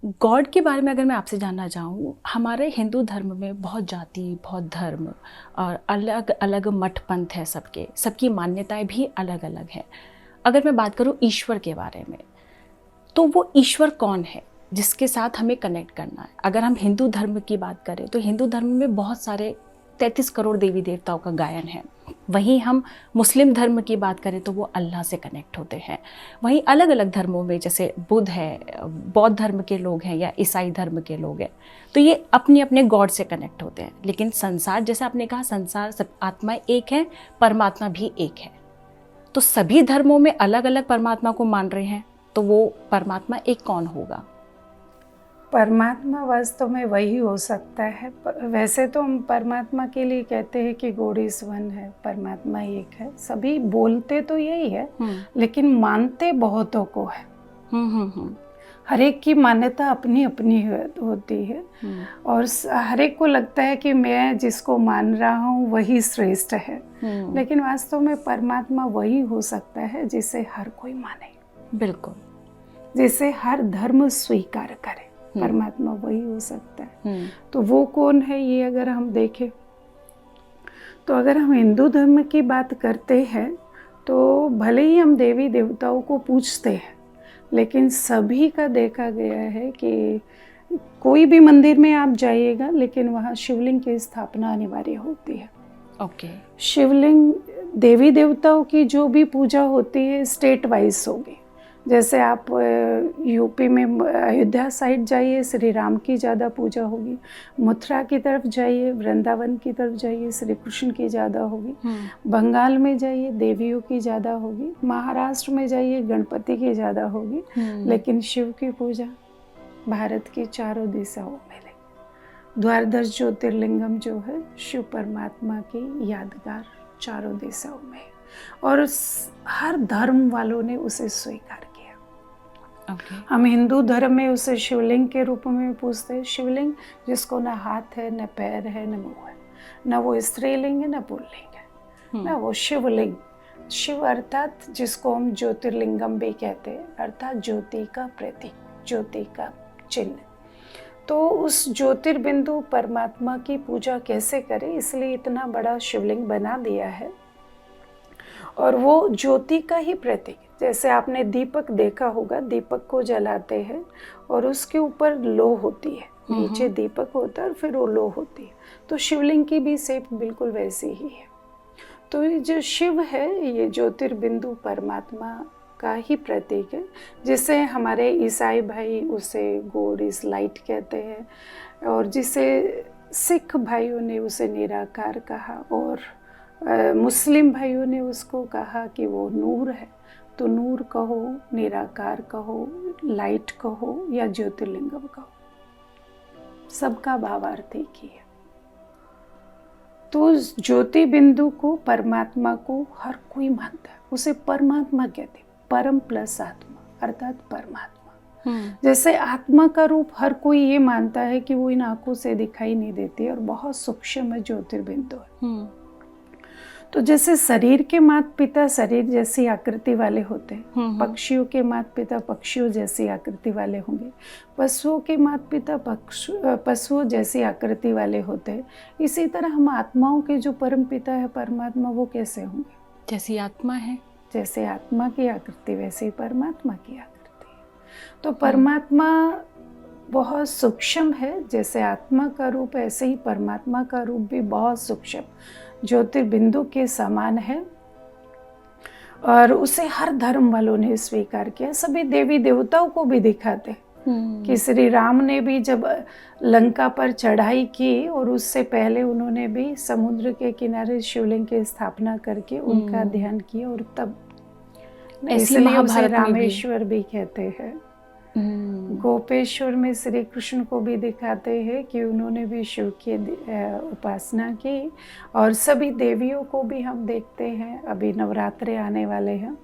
God के बारे में अगर मैं आपसे जानना चाहूँ, हमारे हिंदू धर्म में बहुत जाति, बहुत धर्म और अलग अलग मठ पंथ है, सबकी मान्यताएं भी अलग अलग है। अगर मैं बात करूँ ईश्वर के बारे में, तो वो ईश्वर कौन है जिसके साथ हमें कनेक्ट करना है? अगर हम हिंदू धर्म की बात करें तो हिंदू धर्म में बहुत सारे 33 करोड़ देवी देवताओं का गायन है। वहीं हम मुस्लिम धर्म की बात करें तो वो अल्लाह से कनेक्ट होते हैं। वहीं अलग अलग धर्मों में जैसे बुद्ध है, बौद्ध धर्म के लोग हैं या ईसाई धर्म के लोग हैं, तो ये अपने अपने गॉड से कनेक्ट होते हैं। लेकिन संसार, जैसे आपने कहा, संसार सब आत्मा एक है, परमात्मा भी एक है। तो सभी धर्मों में अलग अलग परमात्मा को मान रहे हैं, तो वो परमात्मा एक कौन होगा? परमात्मा वास्तव में वही हो सकता है। वैसे तो हम परमात्मा के लिए कहते हैं कि गॉड इज वन है, परमात्मा एक है। सभी बोलते तो यही है, लेकिन मानते बहुतों को है। हर एक की मान्यता अपनी अपनी होती है और हर एक को लगता है कि मैं जिसको मान रहा हूँ वही श्रेष्ठ है। लेकिन वास्तव में परमात्मा वही हो सकता है जिसे हर कोई माने, बिल्कुल, जिसे हर धर्म स्वीकार करे। परमात्मा वही हो सकता है। तो वो कौन है, ये अगर हम देखें तो अगर हम हिंदू धर्म की बात करते हैं तो भले ही हम देवी देवताओं को पूजते हैं, लेकिन सभी का देखा गया है कि कोई भी मंदिर में आप जाइएगा लेकिन वहाँ शिवलिंग की स्थापना अनिवार्य होती है। ओके। शिवलिंग, देवी देवताओं की जो भी पूजा होती है स्टेट वाइज होगी। जैसे आप यूपी में अयोध्या साइड जाइए, श्री राम की ज़्यादा पूजा होगी। मथुरा की तरफ जाइए, वृंदावन की तरफ जाइए, श्री कृष्ण की ज़्यादा होगी। बंगाल में जाइए, देवियों की ज़्यादा होगी। महाराष्ट्र में जाइए, गणपति की ज़्यादा होगी। लेकिन शिव की पूजा भारत की चारों दिशाओं में लेगी। द्वादश ज्योतिर्लिंगम जो है शिव परमात्मा की यादगार चारों दिशाओं में, और हर धर्म वालों ने उसे स्वीकार किया। हम हिंदू धर्म में उसे शिवलिंग के रूप में पूजते हैं। शिवलिंग जिसको न हाथ है, न पैर है, न मुंह है, न वो स्त्रीलिंग है, न पुल्लिंग है, न वो शिवलिंग। शिव अर्थात जिसको हम ज्योतिर्लिंगम भी कहते हैं, अर्थात ज्योति का प्रतीक, ज्योति का चिन्ह। तो उस ज्योतिर्बिंदु परमात्मा की पूजा कैसे करें, इसलिए इतना बड़ा शिवलिंग बना दिया है। और वो ज्योति का ही प्रतीक, जैसे आपने दीपक देखा होगा, दीपक को जलाते हैं और उसके ऊपर लो होती है, नीचे दीपक होता है और फिर वो लो होती है। तो शिवलिंग की भी शेप बिल्कुल वैसी ही है। तो ये जो शिव है, ये ज्योतिर्बिंदु परमात्मा का ही प्रतीक है, जिसे हमारे ईसाई भाई उसे गॉड इज लाइट कहते हैं, और जिसे सिख भाइयों ने उसे निराकार कहा, और मुस्लिम भाइयों ने उसको कहा कि वो नूर है। तो नूर कहो, निराकार कहो, लाइट कहो या ज्योतिर्लिंगम कहो, सबका भावार्थ एक ही है। तो ज्योति बिंदु को, परमात्मा को हर कोई मानता है, उसे परमात्मा कहते हैं। परम प्लस आत्मा अर्थात परमात्मा। जैसे आत्मा का रूप हर कोई ये मानता है कि वो इन आंखों से दिखाई नहीं देती और बहुत सूक्ष्म ज्योतिर्बिंदु है। तो जैसे शरीर के माता पिता शरीर जैसी आकृति वाले होते हैं, पक्षियों के माता पिता पक्षियों जैसी आकृति वाले होंगे, पशुओं के माता पिता पशुओं जैसी आकृति वाले होते हैं। इसी तरह हम आत्माओं के जो परम पिता है परमात्मा, वो कैसे होंगे? जैसी आत्मा है, जैसे आत्मा की आकृति वैसे ही परमात्मा की आकृति है। तो परमात्मा बहुत सूक्ष्म है, जैसे आत्मा का रूप ऐसे ही परमात्मा का रूप भी बहुत सूक्ष्म ज्योतिर्बिंदु के समान है, और उसे हर धर्म वालों ने स्वीकार किया। सभी देवी देवताओं को भी दिखाते कि श्री राम ने भी जब लंका पर चढ़ाई की और उससे पहले उन्होंने भी समुद्र के किनारे शिवलिंग की स्थापना करके उनका ध्यान किया, और तब इसलिए उसे रामेश्वर भी कहते हैं। गोपेश्वर में श्री कृष्ण को भी दिखाते हैं कि उन्होंने भी शिव की उपासना की, और सभी देवियों को भी हम देखते हैं। अभी नवरात्रे आने वाले हैं,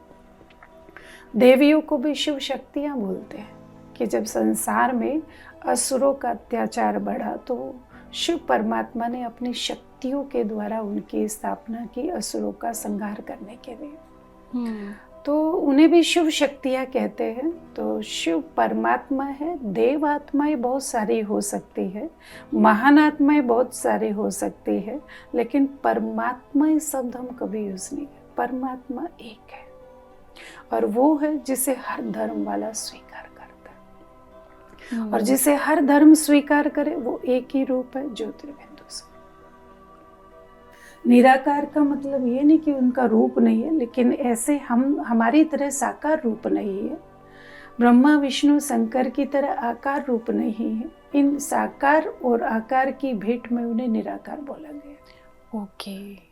देवियों को भी शिव शक्तियाँ बोलते हैं कि जब संसार में असुरों का अत्याचार बढ़ा तो शिव परमात्मा ने अपनी शक्तियों के द्वारा उनकी स्थापना की, असुरों का संहार करने के लिए। तो उन्हें भी शिव शक्तियाँ कहते हैं। तो शिव परमात्मा है, देव आत्माएं बहुत सारी हो सकती है, महान आत्माएं बहुत सारी हो सकती है, लेकिन परमात्मा इस शब्द हम कभी यूज़ नहीं करते। परमात्मा एक है और वो है जिसे हर धर्म वाला स्वीकार करता है, और जिसे हर धर्म स्वीकार करे वो एक ही रूप है, ज्योतिर्बिंदु से। निराकार का मतलब ये नहीं कि उनका रूप नहीं है, लेकिन ऐसे हमारी तरह साकार रूप नहीं है। ब्रह्मा विष्णु शंकर की तरह आकार रूप नहीं है। इन साकार और आकार की भेंट में उन्हें निराकार बोला गया। ओके।